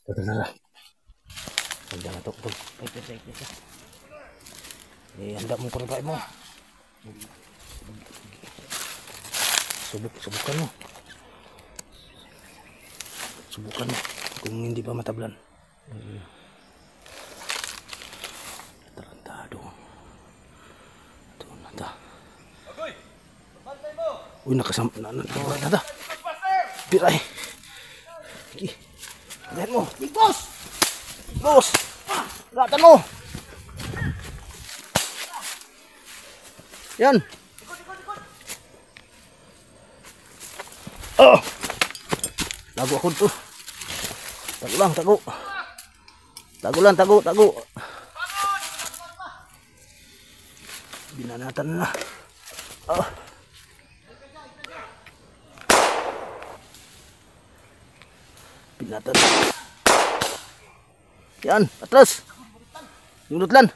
Ito na lang. Handa na ito. Ito. Handa mo pa rin mo. Subukan mo. Subukan mo. Kung hindi pa matablan. Tarantado. Ito na ta. Uy, nakasama na ta. Piray. Lihat mo. Big boss. Boss. Gatan mo. Yan. Oh. Tago ako to. Tago lang, tago. Tago. Binanatan na. Oh. Binatan. Yan, atras. Yung lutlan.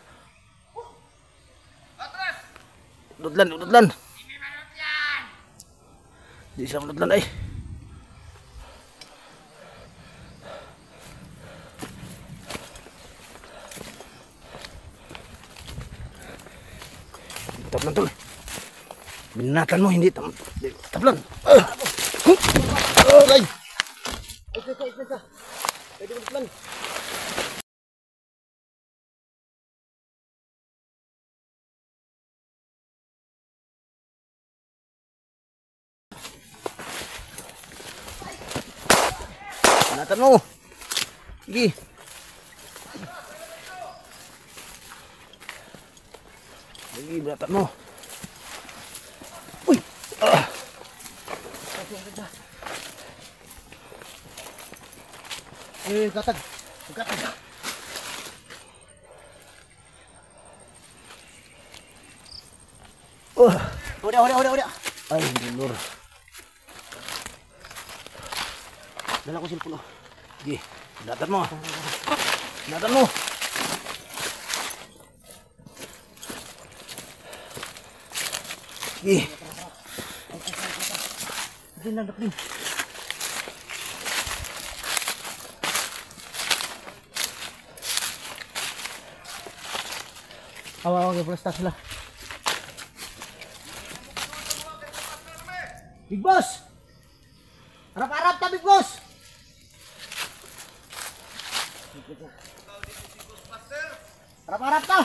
Lutlan. Di siya lutlan ay. Tablan tol. Binatan mo hindi tablan. Ay. Ito. Pwede lutlan. Binatan mo. Sige. Sige, binatan mo. Uy. Gatag. Udah. Ay, dulur. Dala ko cellphone. Sige, binatan mo. Sige. Daklin. Awal ke prestas lah. Big boss. Harap-harap ta Big boss. Harap-harap ta.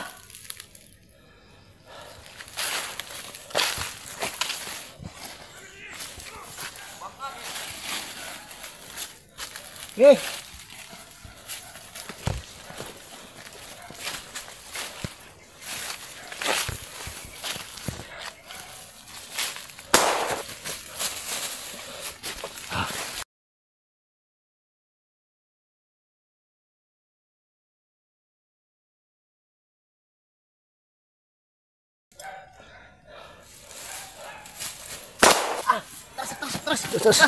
Oke. Terus.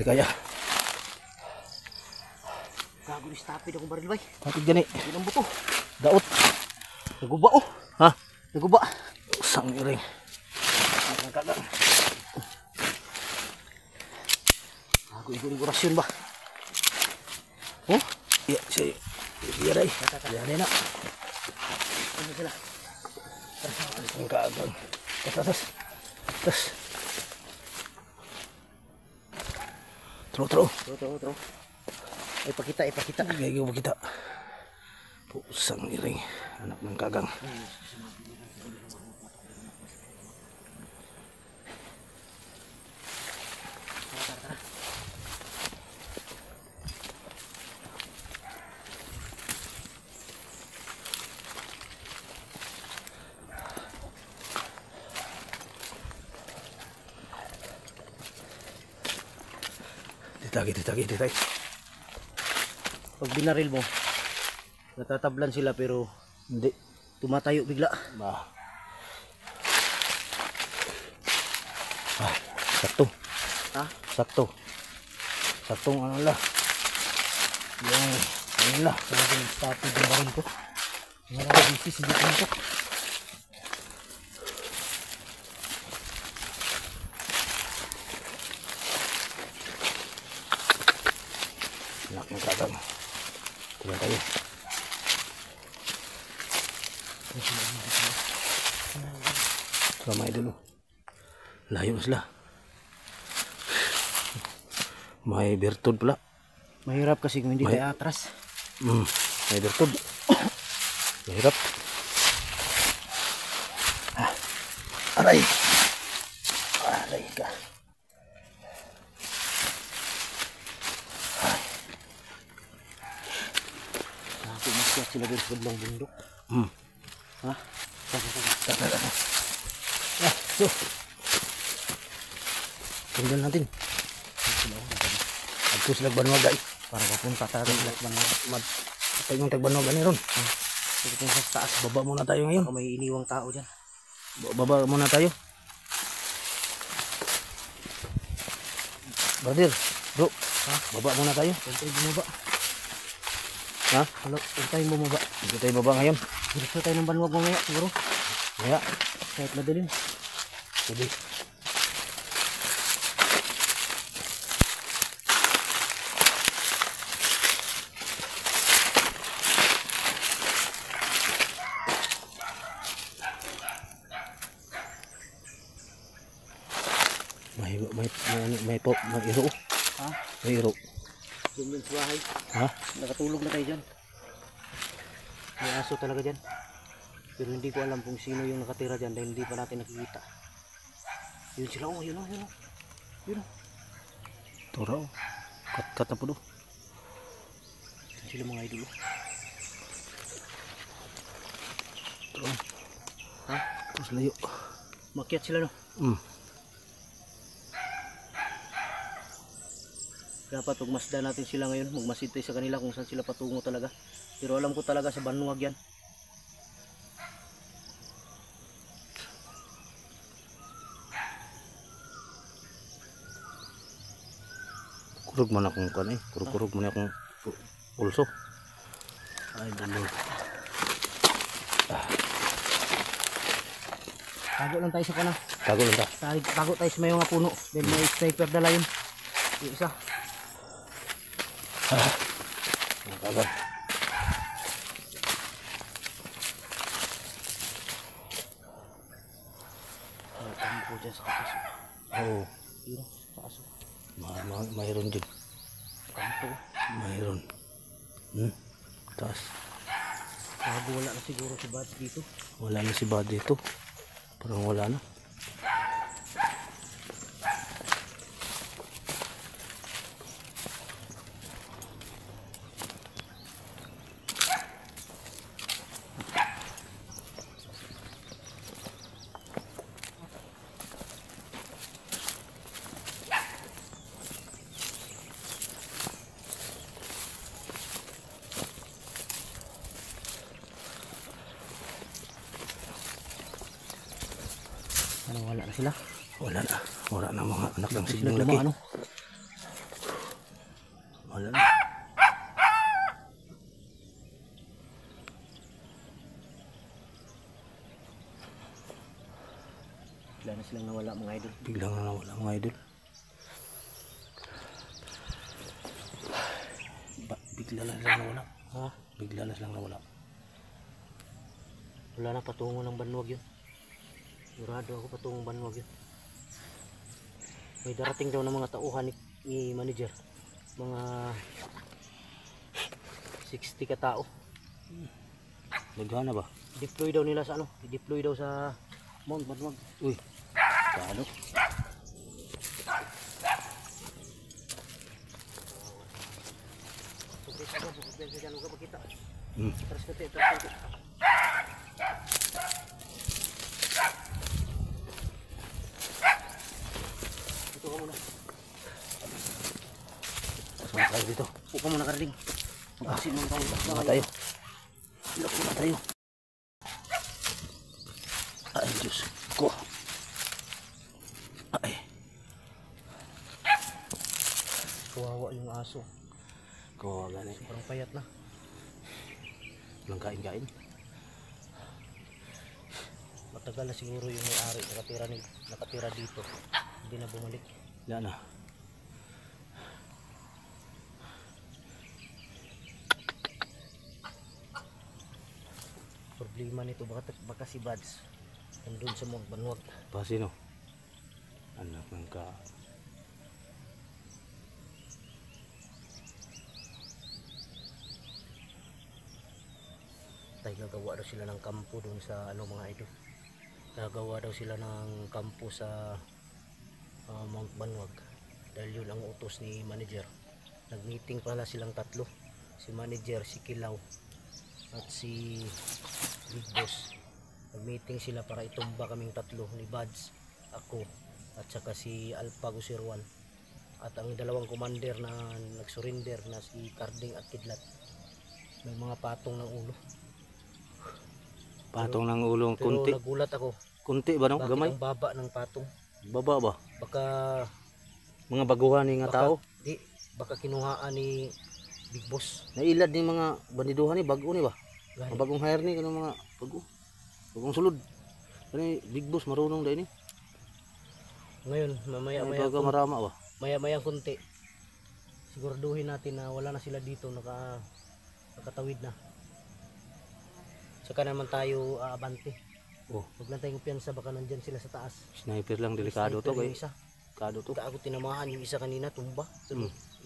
Kaya. Gago ni stapid ako baril bay. Tapid gani. Pinang buto. Daot. Naguba oh. Ha? Naguba. Sang iring. Kagang. Gago igong orasyon ba? Oh? Iya, saya. Iya dai. Yan na. Ano sila? Ang kagang. Tas. Terus. Ipakita. Gaya kita. Pusang iring. Anak ng kagang. Ditagi. Pag binaril mo, natatablan sila pero hindi tumatayo bigla. Sakto. Ha? Saktong ano la. Yung ano la, talagang stopid yung baril ko. Marami bisis, hindi puntok. Anak ng kagang. Tingnan tayo. Sama idol. Layo na sila. May bertod pala. Mahirap kasi kung hindi tayo atras. May bertod. Mahirap. Aray. Aray ka. Sabi mas kaya sila din sa belang bundok. Ha? So. Tingnan natin. Agto sila Banwag ay. Para papunta tayo sa Banwag. Patay yung tagbanwag ni ron. Ito sa taas. Baba muna tayo ngayon. Baka may iniwang tao dyan. Baba muna tayo. Brother, bro. Ha? Baba muna tayo. Huwag tayo bumaba. Ha? Huwag tayo bumaba. Hindi tayo baba ngayon. Gusto tayo ng Banwag mamaya siguro. Kaya. Kahit madalim. Sige. May iro. Ha? May iro. Diyan sa bahay. Ha? Nakatulog na tayo dyan. May aso talaga dyan. Pero hindi ko alam kung sino yung nakatira dyan dahil hindi pa natin nakikita. Yun sila, oh, yun oh, yun oh. Yun oh. Tura oh. Kat na po do. Yun sila mga idol oh. Tura. Ha? Tapos layo. Makiat sila no. Dapat magmasdan natin sila ngayon, magmasid tayo sa kanila kung saan sila patungo talaga. Pero alam ko talaga sa Banwag yan. Kurog mo na akong kan eh. Kurog mo na akong pulso. Ay, dalo. Tago lang tayo sa kana. Tago lang ta. Tago tayo sa may mga puno. Then may sniper dala yun. Yung isa. Tago. May tampo dyan sa kaso. Oo. Yun sa kaso. Mayroon din. Tampo. Mayroon. Taas. Bago wala na siguro si Bad dito. Wala na si Bad dito. Parang wala na. Ano, wala na sila? Wala na. Wala na mga anak ng siglang Sila laki. ano? Wala na. Bigla na silang nawala mga idol. Biglang na nawala mga idol. Bigla na silang nawala. Ha? Bigla na silang nawala. Wala na, patungo ng Banwag yun. Sigurado ako patungong Banwag yun. May darating daw ng mga tauhan ni manager. Mga 60 katao. Nagana ba? Deploy daw nila sa ano? Deploy daw sa Mount Banwag. Uy. Paano? Terus ketik. Ito ka muna. Sama tayo dito. Upo ka muna Karding. Magpasin muna tayo. Sama tayo. Ilok muna tayo. Ay, Diyos ko. Ay. Kawawa yung aso. Kawawa gani. Parang payat na. Walang kain-kain. Matagal na siguro yung may-ari nakatira dito. Hindi na bumalik. Wala na. Problema nito baka si Bads nandun sa mga banwag. Pa sino? Anak ng ka. Tay gagawa daw sila ng kampo doon sa ano mga idol. Gagawa daw sila ng kampo sa Mount Banwag. Dahil yun ang utos ni manager. Nag-meeting pala silang tatlo. Si manager, si Kilaw at si Big Boss. Nag-meeting sila para itumba kaming tatlo ni Bads, ako at saka si Alpha Gusirwan. At ang dalawang commander na nag-surrender na si Carding at Kidlat. May mga patong ng ulo. Patong ng ulo, Pero kunti. nagulat ako. Kunti ba no? Bakit Gamay? ang baba ng patong? Baba ba? Baka Mga baguhan ni nga tao. baka kinuhaan ni Big Boss. Nailad ni mga bandiduhan ni bago ni ba? Gani. Mga bagong hire ni kanang mga bago. Bagong sulod. Kani Big Boss marunong dai ni. Ngayon, Ay baga marama ba? maya kunti. Siguraduhin natin na wala na sila dito, nakatawid na. Saka naman tayo aabante. Oh, Huwag lang tayong kumpiyansa, baka nandyan sila sa taas. sniper lang delikado to Sniper kay. yung isa. Delikado to. Ako tinamaan yung isa kanina, tumba.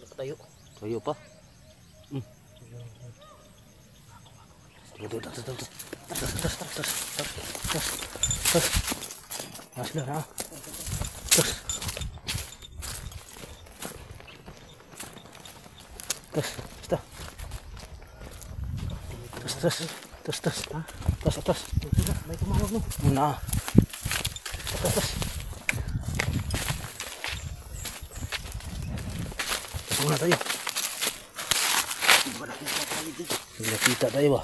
Nakatayo. Tayo pa. Asla na. Tas. Atas. May tumawag mo. Muna. Atas. Muna tayo. Kita tayo ba?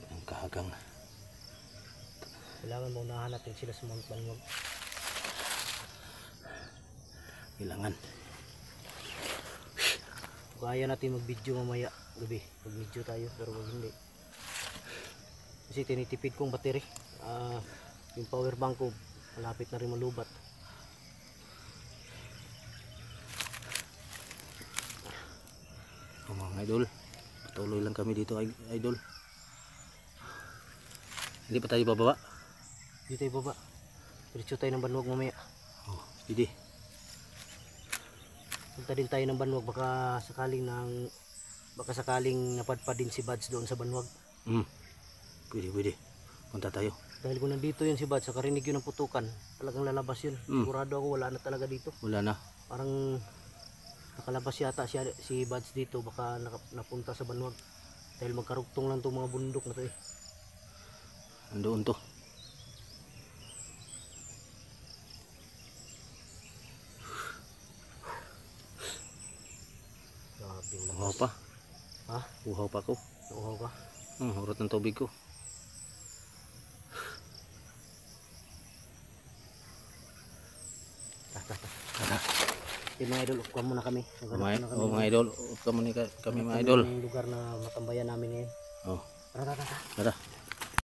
Ang kahagang. Kailangan mo unahan natin sila sa Mount Banwag. Kailangan. Kaya natin mag-video mamaya gabi. Mag-video tayo pero wag hindi. Kasi tinitipid kong battery. Yung power bank ko malapit na rin malubat. Mga idol, patuloy lang kami dito idol. Hindi pa tayo bababa. Dito tayo baba. Diretso tayo ng Banwag mamaya. Oh, hindi. Punta din tayo ng Banwag baka sakaling napadpad din si Bads doon sa Banwag. Pwede. Punta tayo. Dahil kung nandito yun si Bads, nakarinig yun ng putukan, talagang lalabas yun. Sigurado ako wala na talaga dito. Wala na. Parang nakalabas yata si Bads dito, baka napunta sa Banwag. Dahil magkarugtong lang itong mga bundok na to eh. Andoon to. Grabing lakas. Uhaw pa. Ha? Uhaw pa ko. Nauhaw ka? Hurot ng tubig ko. Yung mga idol, upkan muna kami. Mga idol, kami mga idol. Yung lugar na matambayan namin ngayon. Oh. Tara. Tara.